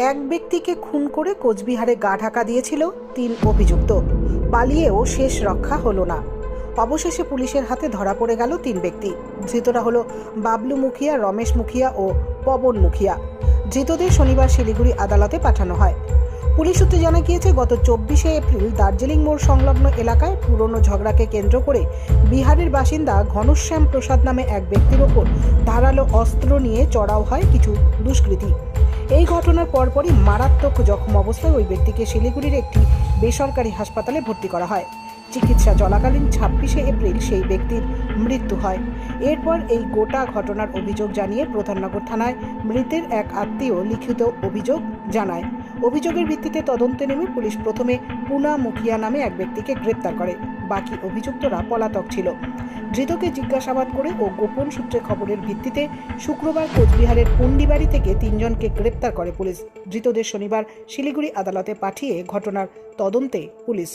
এক ব্যক্তিকে খুন করে কোচবিহারে গা ঢাকা দিয়েছিল ৩ অভিযুক্ত। পালিয়েও শেষ রক্ষা হলো না। অবশেষে পুলিশের হাতে ধরা পড়ে গেল ৩ ব্যক্তি। ধৃতরা হলো বাবলু মুখিয়া, রমেশ মুখিয়া ও পবন মুখিয়া। ধৃতদের শনিবার শিলিগুড়ি আদালতে পাঠানো হয়। পুলিশ সূত্রে জানা গিয়েছে, গত ২৪শে এপ্রিল দার্জিলিং মোড় সংলগ্ন এলাকায় পুরনো ঝগড়াকে কেন্দ্র করে বিহারের বাসিন্দা ঘনশ্যাম প্রসাদ নামে এক ব্যক্তির ওপর ধারালো অস্ত্র নিয়ে চড়াও হয় কিছু দুষ্কৃতী। এই ঘটনার পরপরই মারাত্মক জখম অবস্থায় ওই ব্যক্তিকে শিলিগুড়ির একটি বেসরকারি হাসপাতালে ভর্তি করা হয়। চিকিৎসা চলাকালীন ২৬শে এপ্রিল সেই ব্যক্তির মৃত্যু হয়। এরপর এই গোটা ঘটনার অভিযোগ জানিয়ে প্রধাননগর থানায় মৃতের এক আত্মীয় লিখিত অভিযোগ জানায়। অভিযোগের ভিত্তিতে তদন্তে নেমে পুলিশ প্রথমে পুনা মুখিয়া নামে এক ব্যক্তিকে গ্রেপ্তার করে। বাকি অভিযুক্তরা পলাতক ছিল। ধৃতকে জিজ্ঞাসাবাদ করে ও গোপন সূত্রে খবরের ভিত্তিতে শুক্রবার কোচবিহারের পুন্ডিবাড়ি থেকে ৩ জনকে গ্রেপ্তার করে পুলিশ। ধৃতদের শনিবার শিলিগুড়ি আদালতে পাঠিয়ে ঘটনার তদন্তে পুলিশ।